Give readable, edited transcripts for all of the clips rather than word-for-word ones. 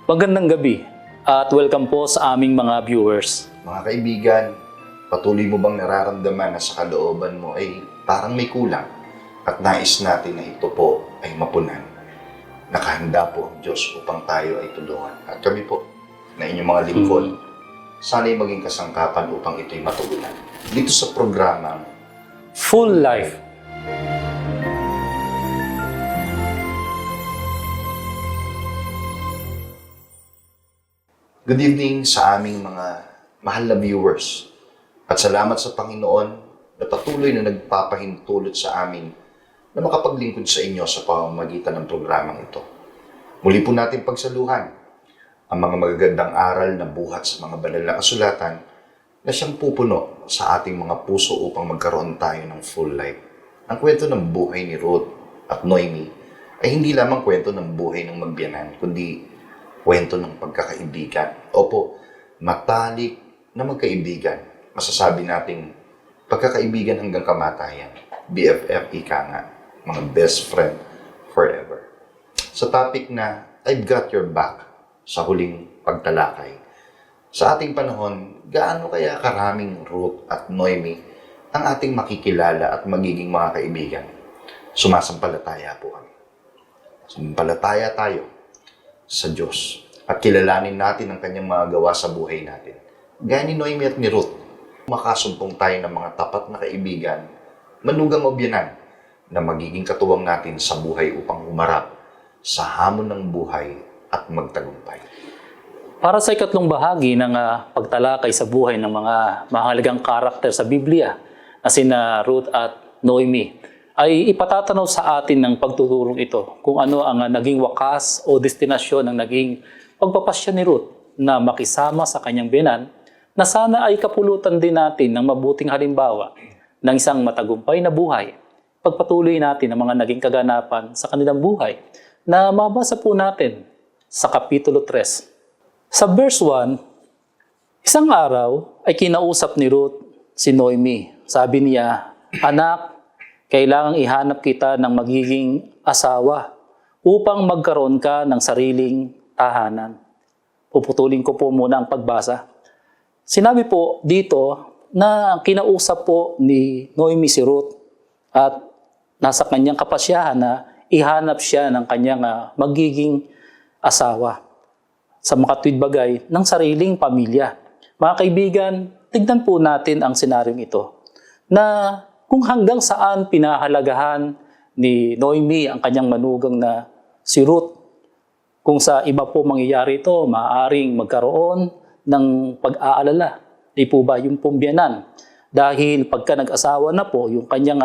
Magandang gabi at welcome po sa aming mga viewers. Mga kaibigan, patuloy mo bang nararamdaman na sa kalooban mo ay parang may kulang at nais natin na ito po ay mapunan? Nakahanda po ang Diyos upang tayo ay tulungan. At kami po, na inyong mga lingkod, sana'y maging kasangkapan upang ito'y matugunan. Dito sa programang Full Life. Good evening sa aming mga mahal na viewers. At salamat sa Panginoon na patuloy na nagpapahintulot sa amin na makapaglingkod sa inyo sa pamamagitan ng programang ito. Muli po natin pagsaluhan ang mga magagandang aral na buhat sa mga banal na kasulatan na siyang pupuno sa ating mga puso upang magkaroon tayo ng full life. Ang kwento ng buhay ni Ruth at Noemi ay hindi lamang kwento ng buhay ng magbiyanan, kundi kwento ng pagkakaibigan. Opo, matalik na magkaibigan. Masasabi nating pagkakaibigan hanggang kamatayan. BFF ika nga, mga best friend forever. Sa topic na I've got your back sa huling pagtalakay. Sa ating panahon, gaano kaya karaming Ruth at Noemi ang ating makikilala at magiging mga kaibigan? Sumasampalataya po kami. Sumampalataya tayo sa Diyos at kilalanin natin ang kanyang mga gawa sa buhay natin. Gaya ni Noemi at ni Ruth, makasumpong tayo ng mga tapat na kaibigan, manugang o biyanan, na magiging katuwang natin sa buhay upang humarap sa hamon ng buhay at magtagumpay. Para sa ikatlong bahagi ng pagtalakay sa buhay ng mga mahalagang karakter sa Biblia na sina Ruth at Noemi, ay ipatatanaw sa atin ng pagtutulong ito kung ano ang naging wakas o destinasyon ng naging pagpapasya ni Ruth na makisama sa kanyang biyanan, na sana ay kapulutan din natin ng mabuting halimbawa ng isang matagumpay na buhay. Pagpatuloy natin ang mga naging kaganapan sa kanilang buhay na mabasa po natin sa Kapitulo 3. Sa verse 1, isang araw ay kinausap ni Ruth si Noemi. Sabi niya, "Anak, kailangang ihanap kita ng magiging asawa upang magkaroon ka ng sariling tahanan." Puputulin ko po muna ang pagbasa. Sinabi po dito na kinausap po ni Noemi si Ruth at nasa kanyang kapasyahan na ihanap siya ng kanyang magiging asawa sa makatwid bagay ng sariling pamilya. Mga kaibigan, tignan po natin ang senaryong ito na kung hanggang saan pinahalagahan ni Noemi ang kanyang manugang na si Ruth. Kung sa iba po mangyayari ito, maaaring magkaroon ng pag-aalala. Di po ba yung pumbiyanan? Dahil pagka nag-asawa na po, yung kanyang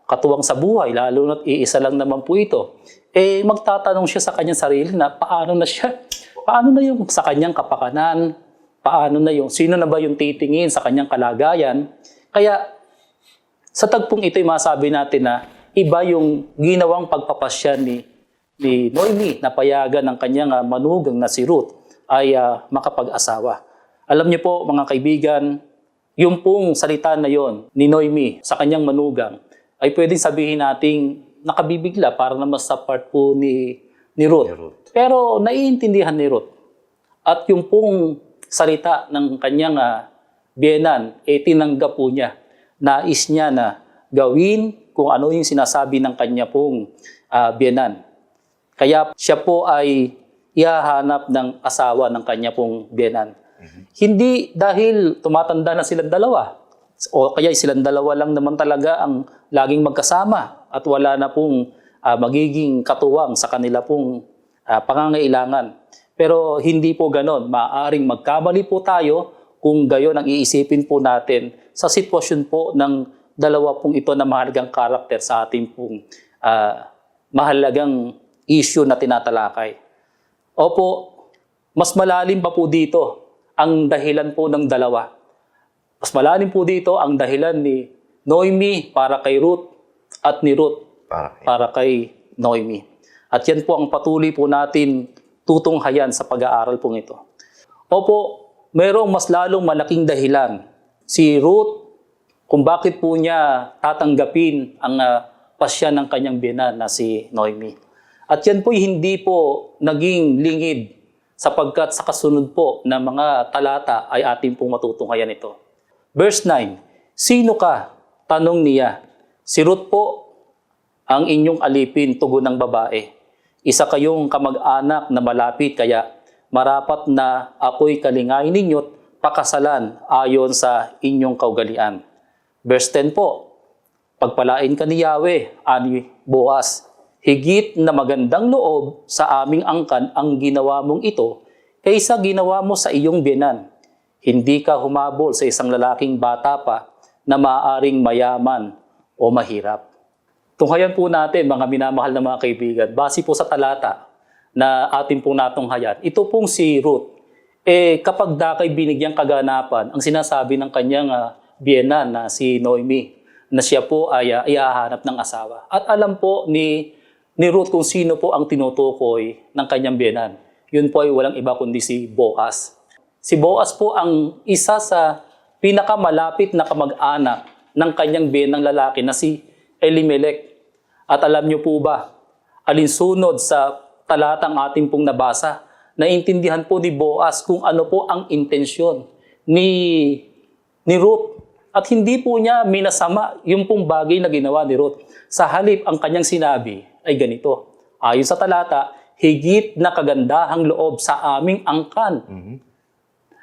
katuwang sa buhay, lalo na't iisa lang naman po ito, magtatanong siya sa kanyang sarili na paano na yung sa kanyang kapakanan, paano na yung, sino na ba yung titingin sa kanyang kalagayan. Kaya sa tagpong ito, masabi natin na iba yung ginawang pagpapasya ni Noemi na payagan ng kanyang manugang na si Ruth ay makapag-asawa. Alam niyo po mga kaibigan, yung pong salita na yon ni Noemi sa kanyang manugang ay pwedeng sabihin nating nakabibigla para naman sa part po ni Ruth. Pero naiintindihan ni Ruth. At yung pong salita ng kanyang biyenan, tinanggap po niya. Nais niya na gawin kung ano yung sinasabi ng kanya pong biyenan. Kaya siya po ay ihahanap ng asawa ng kanya pong biyenan. Hindi dahil tumatanda na silang dalawa, o kaya silang dalawa lang naman talaga ang laging magkasama at wala na pong magiging katuwang sa kanila pong pangangailangan. Pero hindi po ganon. Maaaring magkamali po tayo kung gayon ang iisipin po natin sa sitwasyon po ng dalawa pong ito na mahalagang karakter sa ating pong mahalagang issue na tinatalakay. Opo, mas malalim pa po dito ang dahilan po ng dalawa. Mas malalim po dito ang dahilan ni Noemi para kay Ruth at ni Ruth para kay Noemi. At yan po ang patuloy po natin tutunghayan sa pag-aaral pong ito. Opo, mayroong mas lalong malaking dahilan si Ruth kung bakit po niya tatanggapin ang pasya ng kanyang biyenan na si Noemi. At yan po hindi po naging lingid sapagkat sa kasunod po ng mga talata ay ating pong matutunghayan ito. Verse 9, "Sino ka?" Tanong niya. "Si Ruth po, ang inyong alipin, tugon ng babae. Isa kayong kamag-anak na malapit, kaya marapat na ako'y kalingayin ninyo't pakasalan ayon sa inyong kaugalian." Verse 10 po, "Pagpalain ka ni Yahweh," ani Boaz, "higit na magandang loob sa aming angkan ang ginawa mong ito kaysa ginawa mo sa iyong biyenan. Hindi ka humabol sa isang lalaking bata pa na maaaring mayaman o mahirap." Tunghayan po natin, mga minamahal na mga kaibigan, base po sa talata na atin pong natunghayan, ito pong si Ruth, kapag dakay binigyang kaganapan, ang sinasabi ng kanyang biyenan na si Noemi, na siya po ay ihahanap ng asawa. At alam po ni Ruth kung sino po ang tinutukoy ng kanyang biyenan. Yun po ay walang iba kundi si Boaz. Si Boaz po ang isa sa pinakamalapit na kamag-anak ng kanyang biyenang lalaki na si Elimelech. At alam niyo po ba, alinsunod sa talatang ating pong nabasa, naintindihan po ni Boaz kung ano po ang intensyon ni Ruth. At hindi po niya minasama yung pong bagay na ginawa ni Ruth. Sa halip, ang kanyang sinabi ay ganito. Ayon sa talata, higit na kagandahang loob sa aming angkan.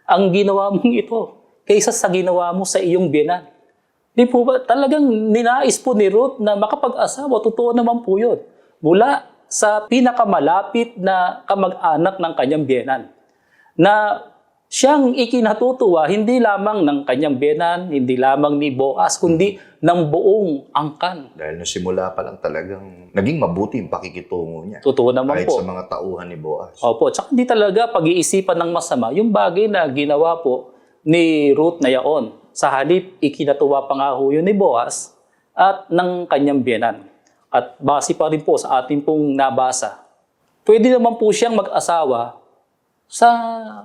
Ang ginawa mong ito, kaysa sa ginawa mo sa iyong biyenan. Di po ba, talagang ninais po ni Ruth na makapag-asawa. Totoo naman po yun. Mula sa pinakamalapit na kamag-anak ng kanyang biyenan. Na siyang ikinatutuwa hindi lamang ng kanyang biyenan, hindi lamang ni Boaz, kundi ng buong angkan. Dahil nung simula pa lang talagang naging mabuti yung pakikitungo niya. Totoo naman Kahit po. sa mga tauhan ni Boaz. Opo, tsaka hindi talaga pag-iisipan ng masama yung bagay na ginawa po ni Ruth na yaon. Sa halip, ikinatuwa pa nga ho yun ni Boaz at ng kanyang biyenan. At base pa rin po sa ating pong nabasa, pwede naman po siyang mag-asawa sa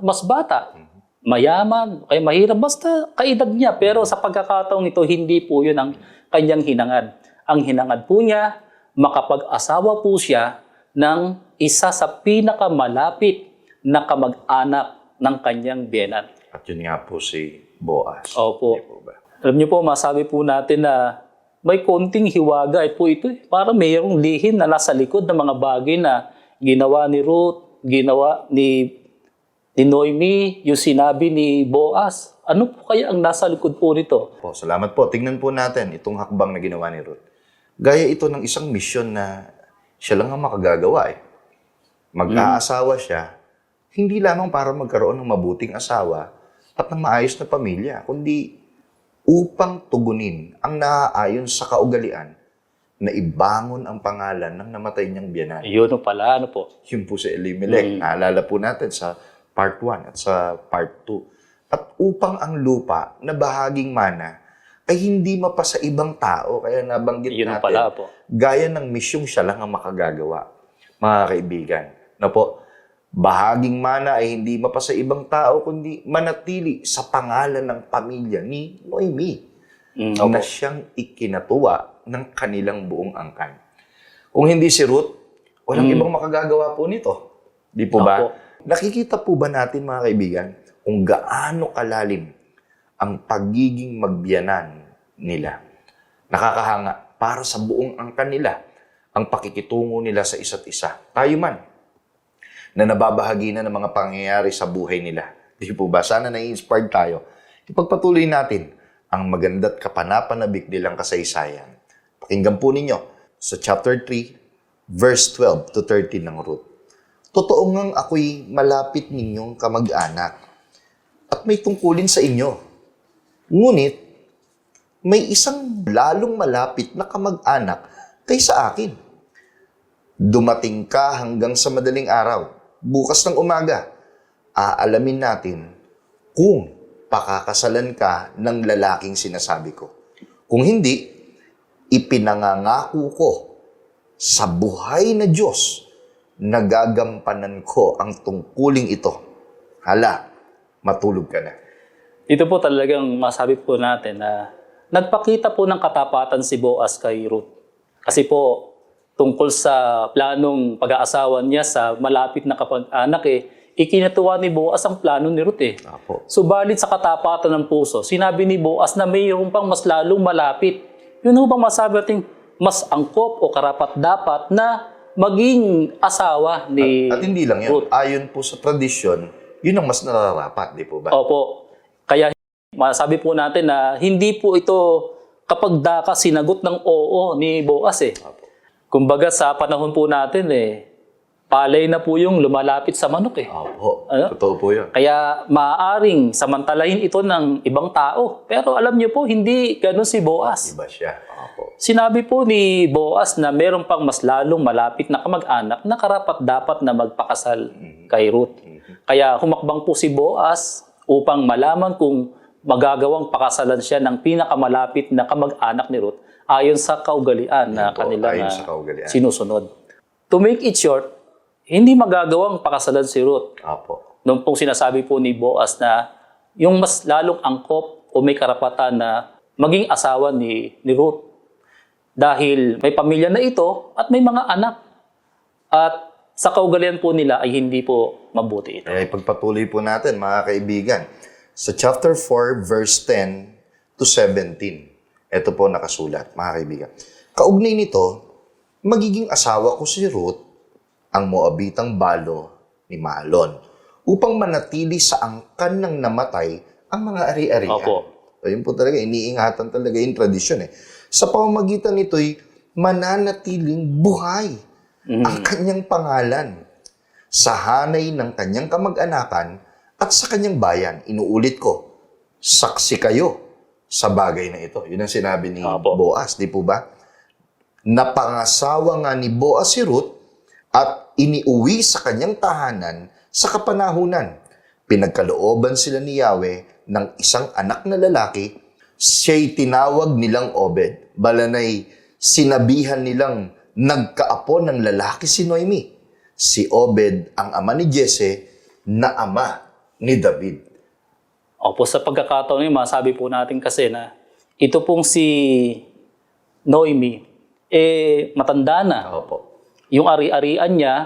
mas bata, mayaman, kaya mahirap, basta kaedad niya. Pero sa pagkakataong ito, hindi po yun ang kanyang hinangad. Ang hinangad po niya, makapag-asawa po siya ng isa sa pinakamalapit na kamag-anak ng kanyang biyenan. At yun nga po si Boaz. Opo. Hindi po ba? Alam niyo po, masabi po natin na may konting hiwaga po ito. Para mayroong lihim na nasa likod ng mga bagay na ginawa ni Ruth, ginawa ni Noemi, yung sinabi ni Boaz. Ano po kaya ang nasa likod po nito? Po, salamat po. Tingnan po natin itong hakbang na ginawa ni Ruth. Gaya ito ng isang misyon na siya lang ang makagagawa eh. Mag-aasawa siya, hindi lamang para magkaroon ng mabuting asawa at ng maayos na pamilya, kundi upang tugunin ang naaayon sa kaugalian na ibangon ang pangalan ng namatay niyang biyenan. Yun pala, ano po? Yun po si Elimelech. Naalala po natin sa part 1 at sa part 2. At upang ang lupa na bahaging mana ay hindi mapa sa ibang tao, kaya nabanggit Yun natin, pala po. gaya ng misyong siya lang ang makagagawa. Mga kaibigan, na po, bahaging mana ay hindi mapa sa ibang tao, kundi manatili sa pangalan ng pamilya ni Noemi, na siyang ikinatuwa ng kanilang buong angkan. Kung hindi si Ruth, walang ibang makagagawa po nito. Di po ba? Opo. Nakikita po ba natin, mga kaibigan, kung gaano kalalim ang pagiging magbiyanan nila? Nakakahanga para sa buong angkan nila ang pakikitungo nila sa isa't isa. Tayo man, na nababahagi na ng mga pangyayari sa buhay nila. Di po ba? Sana nai-inspired tayo. Ipagpatuloy natin ang maganda't kapanapanabik nilang kasaysayan. Pakinggan po ninyo sa chapter 3, verse 12 to 13 ng Ruth. Totoo ngang ako'y malapit ninyong kamag-anak at may tungkulin sa inyo. Ngunit, may isang lalong malapit na kamag-anak kaysa akin. Dumating ka hanggang sa madaling araw. Bukas ng umaga, aalamin natin kung pakakasalan ka ng lalaking sinasabi ko. Kung hindi, ipinangangako ko sa buhay na Diyos na gagampanan ko ang tungkuling ito. Hala, matulog ka na. Ito po talagang masabi po natin na nagpakita po ng katapatan si Boaz kay Ruth. Kasi po, tungkol sa planong pag-aasawa niya sa malapit na kapag-anak ikinatuwa ni Boaz ang plano ni Ruth Apo. Subalit sa katapatan ng puso, sinabi ni Boaz na mayroon pang mas lalong malapit. Yun ho bang masabi natin mas angkop o karapat-dapat na maging asawa ni At hindi lang yan. Ruth? Ayon po sa tradisyon, yun ang mas nararapat, di po ba? Opo. Kaya masabi po natin na hindi po ito kapag daka sinagot ng oo ni Boaz Opo. Kumbaga sa panahon po natin palay na po yung lumalapit sa manok eh. Opo, Ano? totoo po yun. Kaya maaaring samantalahin ito ng ibang tao. Pero alam niyo po, hindi ganun si Boaz. Iba siya. Opo. Sinabi po ni Boaz na meron pang mas lalong malapit na kamag-anak na karapat-dapat na magpakasal kay Ruth. Kaya humakbang po si Boaz upang malaman kung magagawang pakasalan siya ng pinakamalapit na kamag-anak ni Ruth ayon sa kaugalian na po, kanilang ayon sa kaugalian. sinusunod. To make it short, hindi magagawang pakasalan si Ruth. Opo. Noong pong sinasabi po ni Boaz na yung mas lalong angkop o may karapatan na maging asawa ni Ruth. Dahil may pamilya na ito at may mga anak. At sa kaugalian po nila ay hindi po mabuti ito. Kaya ipagpatuloy po natin, mga kaibigan. Sa chapter 4, verse 10 to 17. Ito po nakasulat, mga kaibigan. Kaugnay nito, magiging asawa ko si Ruth, ang Moabitang balo ni Mahlon, upang manatili sa angkan ng namatay ang mga ari-arian. Opo. Ayun po talaga, iniingatan talaga yung tradisyon eh. Sa pamamagitan nito'y mananatiling buhay ang kanyang pangalan sa hanay ng kanyang kamag-anakan at sa kanyang bayan. Inuulit ko, saksi kayo sa bagay na ito. Yun ang sinabi ni Opo. Boaz, di po ba? Napangasawa nga ni Boaz si Ruth at iniuwi sa kanyang tahanan sa kapanahunan. Pinagkalooban sila ni Yahweh ng isang anak na lalaki, siya'y tinawag nilang Obed. Balanay, sinabihan nilang nagkaapo ng lalaki si Noemi. Si Obed ang ama ni Jesse na ama ni David. Opo, sa pagkakataon yun, masabi po natin kasi na ito pong si Noemi, matanda na. Opo. Yung ari-arian niya,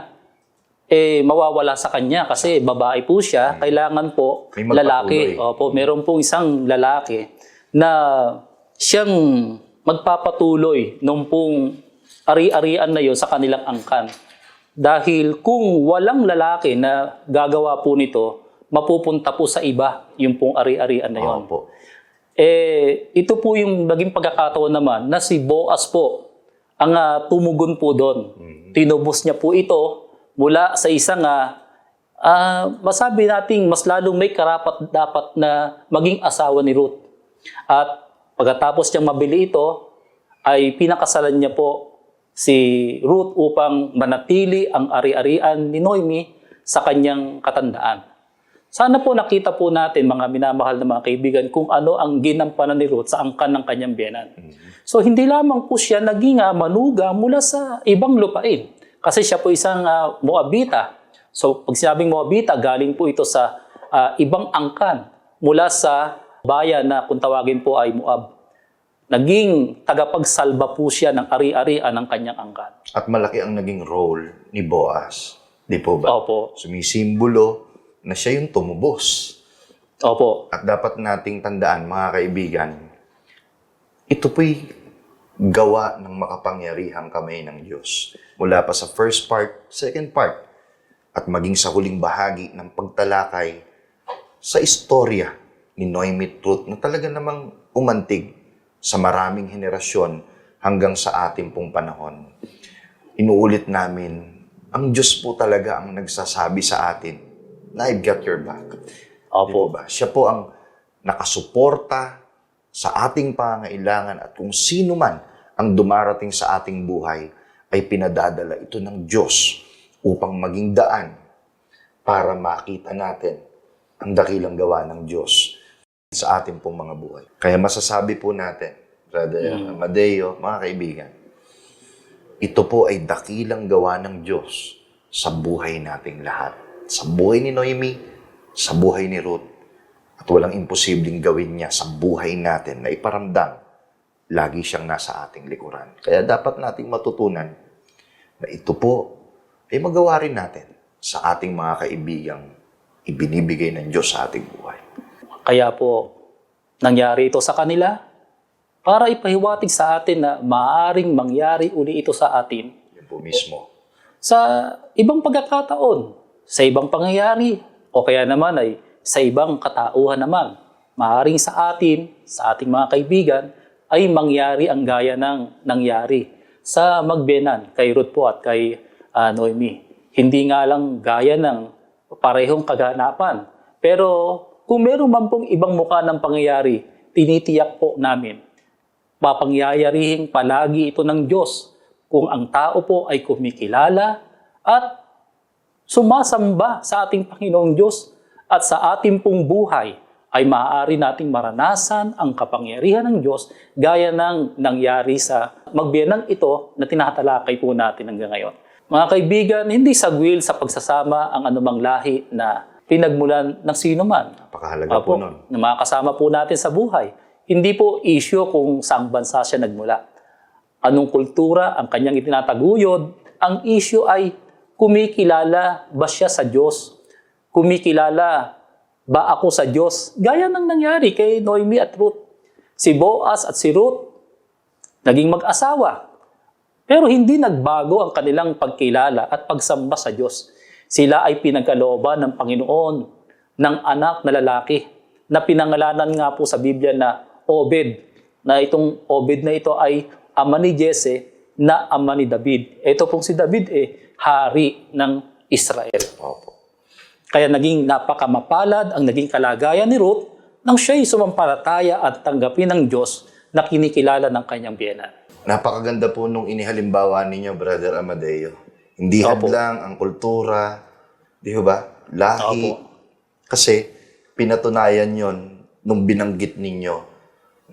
mawawala sa kanya kasi babae po siya. Kailangan po May magpatuloy. lalaki. Opo, meron pong isang lalaki na siyang magpapatuloy nung pong ari-arian na yon sa kanilang angkan. Dahil kung walang lalaki na gagawa po nito, mapupunta po sa iba yung pong ari-arian na yon. Opo. Ito po yung naging pagkakataon naman na si Boaz po ang tumugon po doon. Tinubos niya po ito mula sa isang masabi nating mas lalong may karapat-dapat na maging asawa ni Ruth. At pagkatapos niyang mabili ito, ay pinakasalan niya po si Ruth upang manatili ang ari-arian ni Noemi sa kanyang katandaan. Sana po nakita po natin, mga minamahal na mga kaibigan, kung ano ang ginampanan ni Ruth sa angkan ng kanyang biyenan. So hindi lamang po siya naging manuga mula sa ibang lupain. Kasi siya po isang Moabita. So pag sinabing Moabita, galing po ito sa ibang angkan mula sa bayan na kung tawagin po ay Moab. Naging tagapagsalba po siya ng ari-arian ng kanyang angkan. At malaki ang naging role ni Boaz. Di po ba? Opo. Sumisimbolo na siya yung tumubos. Opo. At dapat nating tandaan, mga kaibigan, ito po'y gawa ng makapangyarihang kamay ng Diyos. Mula pa sa first part, second part, at maging sa huling bahagi ng pagtalakay sa istorya ni Noemi Ruth na talaga namang umantig sa maraming henerasyon hanggang sa ating pong panahon. Inuulit namin, ang Diyos po talaga ang nagsasabi sa atin na I've got your back. Opo. Di ba? Siya po ang nakasuporta sa ating pangailangan at kung sino man ang dumarating sa ating buhay ay pinadadala ito ng Diyos upang maging daan para makita natin ang dakilang gawa ng Diyos sa ating pong mga buhay. Kaya masasabi po natin, Brother Amadeo, mga kaibigan, ito po ay dakilang gawa ng Diyos sa buhay nating lahat. Sa buhay ni Noemi, sa buhay ni Ruth, at walang imposibleng gawin niya sa buhay natin na iparamdam lagi siyang nasa ating likuran. Kaya dapat nating matutunan na ito po ay magawa rin natin sa ating mga kaibigang ibinibigay ng Diyos sa ating buhay. Kaya po, nangyari ito sa kanila para ipahiwatig sa atin na maaaring mangyari uli ito sa atin Yan po mismo. sa ibang pagkakataon, sa ibang pangyayari, o kaya naman ay sa ibang katauhan naman. Maaaring sa atin, sa ating mga kaibigan, ay mangyari ang gaya ng nangyari sa magbiyenan kay Ruth po at kay Noemi. Hindi nga lang gaya ng parehong kaganapan. Pero kung meron man pong ibang mukha ng pangyayari, tinitiyak po namin, papangyayarihin palagi ito ng Diyos kung ang tao po ay kumikilala at sumasamba sa ating Panginoong Diyos at sa ating pong buhay ay maaari nating maranasan ang kapangyarihan ng Diyos gaya ng nangyari sa magbiyanang ito na tinatalakay po natin hanggang ngayon. Mga kaibigan, hindi sagwil sa pagsasama ang anumang lahi na pinagmulan ng sino man. Napakahalaga po nun. Na mga kasama po natin sa buhay. Hindi po issue kung saang bansa siya nagmula. Anong kultura ang kanyang itinataguyod. Ang issue ay kumikilala ba siya sa Diyos? Kumikilala ba ako sa Diyos? Gaya ng nangyari kay Noemi at Ruth. Si Boaz at si Ruth naging mag-asawa. Pero hindi nagbago ang kanilang pagkilala at pagsamba sa Diyos. Sila ay pinagkalooban ng Panginoon ng anak na lalaki na pinangalanan nga po sa Biblia na Obed. Na itong Obed na ito ay ama ni Jesse na ama ni David. Ito pong si David hari ng Israel. Opo. Kaya naging napakamapalad ang naging kalagayan ni Ruth nang siya'y sumampalataya at tanggapin ng Diyos na kinikilala ng kanyang biyenan. Napakaganda po nung inihalimbawa ninyo, Brother Amadeo. Hindi Opo. hadlang ang kultura, di ba? Lahi. Opo. Kasi pinatunayan yon nung binanggit ninyo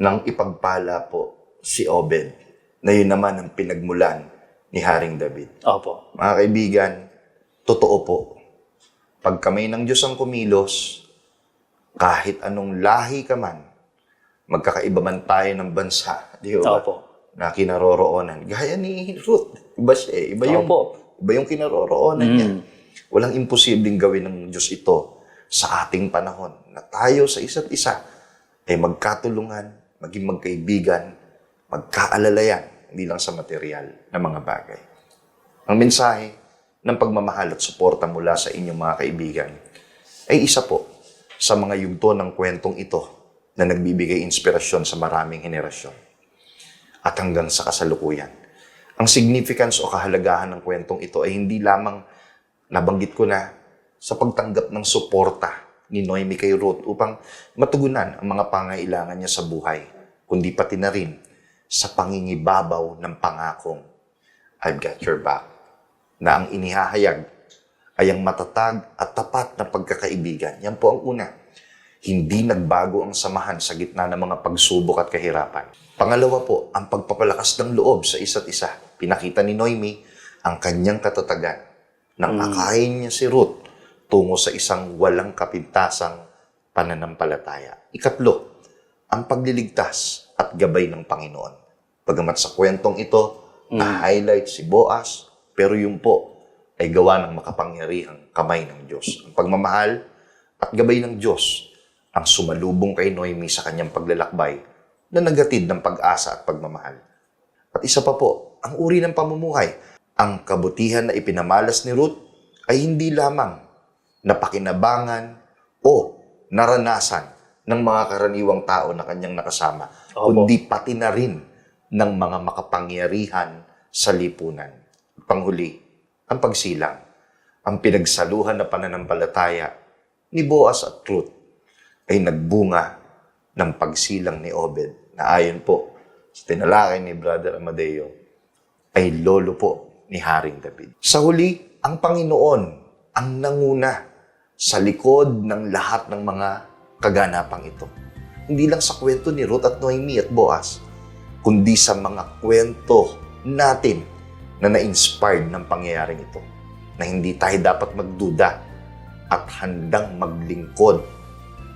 nang ipagpala po si Obed na yun naman ang pinagmulan ni Haring David. Opo. Mga kaibigan, totoo po. Pag kamay ng Diyos ang kumilos, kahit anong lahi ka man, magkakaiba man tayo ng bansa, di ba? Opo. Na kinaroroonan. Gaya ni Ruth. Iba siya eh. Iba yung kinaroroonan niya. Walang imposibleng gawin ng Diyos ito sa ating panahon na tayo sa isa't isa ay magkatulungan, maging magkaibigan, magkaalalayan, hindi lang sa material na mga bagay. Ang mensahe ng pagmamahal at suporta mula sa inyong mga kaibigan ay isa po sa mga yugto ng kwentong ito na nagbibigay inspirasyon sa maraming henerasyon at hanggang sa kasalukuyan. Ang significance o kahalagahan ng kwentong ito ay hindi lamang nabanggit ko na sa pagtanggap ng suporta ni Noemi kay Ruth upang matugunan ang mga pangailangan niya sa buhay, kundi pati na rin sa pangingibabaw ng pangakong I've got your back, na ang inihahayag ay ang matatag at tapat na pagkakaibigan. Yan po ang una. Hindi nagbago ang samahan sa gitna ng mga pagsubok at kahirapan. Pangalawa po, ang pagpapalakas ng loob sa isa't isa. Pinakita ni Noemi ang kanyang katatagan nang akayin niya si Ruth tungo sa isang walang kapintasang pananampalataya. Ikatlo, ang pagliligtas at gabay ng Panginoon. Bagamat sa kwentong ito, na-highlight si Boaz, pero yun po ay gawa ng makapangyarihang kamay ng Diyos. Ang pagmamahal at gabay ng Diyos ang sumalubong kay Noemi sa kanyang paglalakbay na nagatid ng pag-asa at pagmamahal. At isa pa po, ang uri ng pamumuhay. Ang kabutihan na ipinamalas ni Ruth ay hindi lamang napakinabangan o naranasan ng mga karaniwang tao na kanyang nakasama, kundi pati na rin ng mga makapangyarihan sa lipunan. Panghuli, ang pagsilang, ang pinagsaluhan na pananampalataya ni Boaz at Ruth ay nagbunga ng pagsilang ni Obed na ayon po sa tinalakay ni Brother Amadeo ay lolo po ni Haring David. Sa huli, ang Panginoon ang nanguna sa likod ng lahat ng mga kaganapang ito. Hindi lang sa kwento ni Ruth at Noemi at Boaz, kundi sa mga kwento natin na na-inspired ng pangyayaring ito, na hindi tayo dapat magduda at handang maglingkod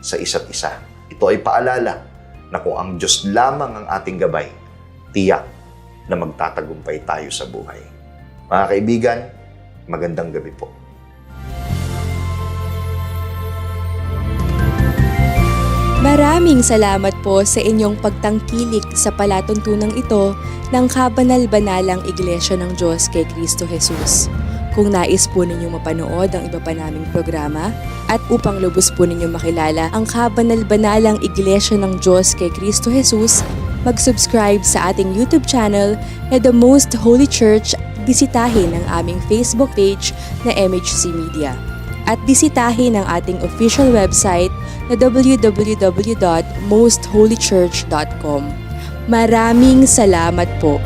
sa isa't isa. Ito ay paalala na kung ang Diyos lamang ang ating gabay, tiyak na magtatagumpay tayo sa buhay. Mga kaibigan, magandang gabi po. Maraming salamat po sa inyong pagtangkilik sa palatuntunang ito ng Kabanal-Banalang Iglesia ng Diyos kay Kristo Jesus. Kung nais po ninyong mapanood ang iba pa naming programa at upang lubos po ninyong makilala ang Kabanal-Banalang Iglesia ng Diyos kay Kristo Jesus, mag-subscribe sa ating YouTube channel na The Most Holy Church bisitahin ang aming Facebook page na MHC Media. At bisitahin ang ating official website na www.mostholychurch.com. Maraming salamat po!